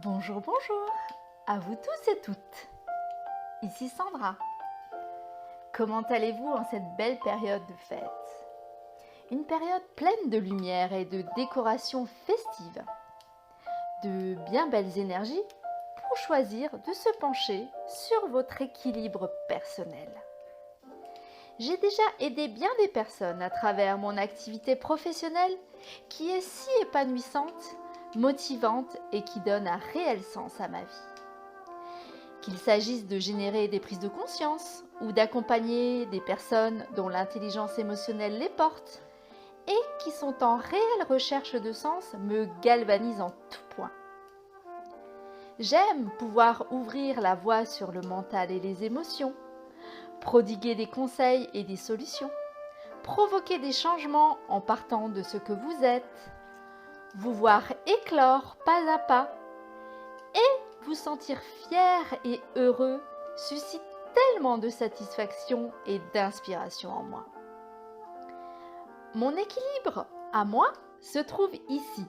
Bonjour, bonjour à vous tous et toutes. Ici Sandra. Comment allez-vous en cette belle période de fête? Une période pleine de lumière et de décorations festives, de bien belles énergies pour choisir de se pencher sur votre équilibre personnel. J'ai déjà aidé bien des personnes à travers mon activité professionnelle qui est si épanouissante, motivante et qui donne un réel sens à ma vie. Qu'il s'agisse de générer des prises de conscience ou d'accompagner des personnes dont l'intelligence émotionnelle les porte et qui sont en réelle recherche de sens me galvanise en tout point. J'aime pouvoir ouvrir la voie sur le mental et les émotions, prodiguer des conseils et des solutions, provoquer des changements en partant de ce que vous êtes, vous voir éclore pas à pas et vous sentir fier et heureux suscite tellement de satisfaction et d'inspiration en moi. Mon équilibre à moi se trouve ici,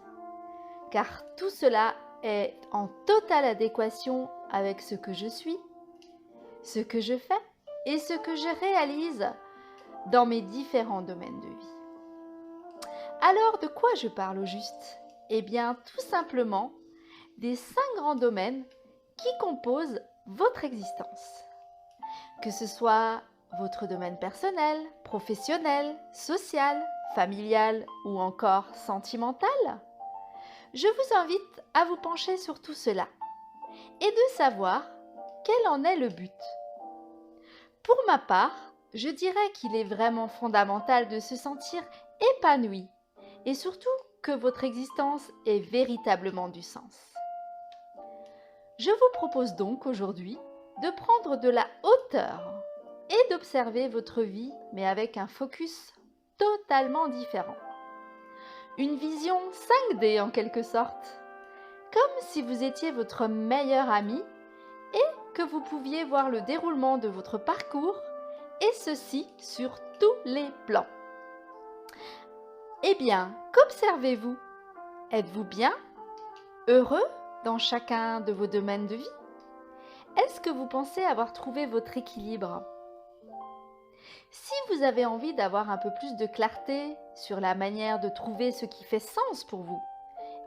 car tout cela est en totale adéquation avec ce que je suis, ce que je fais et ce que je réalise dans mes différents domaines de vie. Alors, de quoi je parle au juste? Eh bien, tout simplement des 5 grands domaines qui composent votre existence. Que ce soit votre domaine personnel, professionnel, social, familial ou encore sentimental, je vous invite à vous pencher sur tout cela et de savoir quel en est le but. Pour ma part, je dirais qu'il est vraiment fondamental de se sentir épanoui et surtout que votre existence ait véritablement du sens. Je vous propose donc aujourd'hui de prendre de la hauteur et d'observer votre vie, mais avec un focus totalement différent. Une vision 5D en quelque sorte, comme si vous étiez votre meilleur ami et que vous pouviez voir le déroulement de votre parcours, et ceci sur tous les plans. Eh bien, qu'observez-vous? Êtes-vous bien? Heureux dans chacun de vos domaines de vie? Est-ce que vous pensez avoir trouvé votre équilibre? Si vous avez envie d'avoir un peu plus de clarté sur la manière de trouver ce qui fait sens pour vous,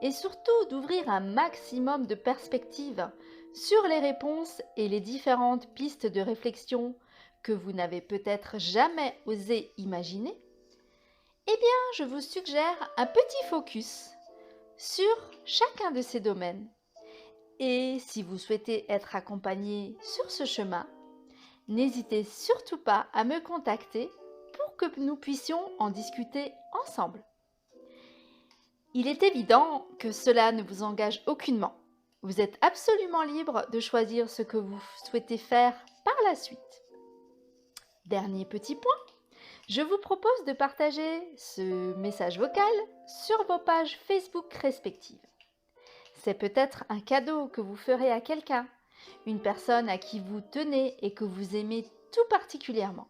et surtout d'ouvrir un maximum de perspectives sur les réponses et les différentes pistes de réflexion que vous n'avez peut-être jamais osé imaginer, eh bien, je vous suggère un petit focus sur chacun de ces domaines. Et si vous souhaitez être accompagné sur ce chemin, n'hésitez surtout pas à me contacter pour que nous puissions en discuter ensemble. Il est évident que cela ne vous engage aucunement. Vous êtes absolument libre de choisir ce que vous souhaitez faire par la suite. Dernier petit point, je vous propose de partager ce message vocal sur vos pages Facebook respectives. C'est peut-être un cadeau que vous ferez à quelqu'un, une personne à qui vous tenez et que vous aimez tout particulièrement.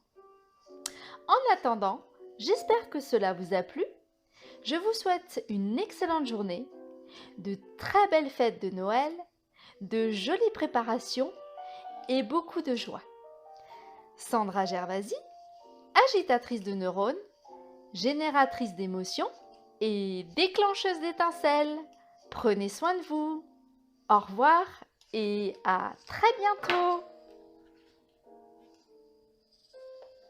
En attendant, j'espère que cela vous a plu. Je vous souhaite une excellente journée, de très belles fêtes de Noël, de jolies préparations et beaucoup de joie. Sandra Gervasi, agitatrice de neurones, génératrice d'émotions et déclencheuse d'étincelles. Prenez soin de vous. Au revoir et à très bientôt.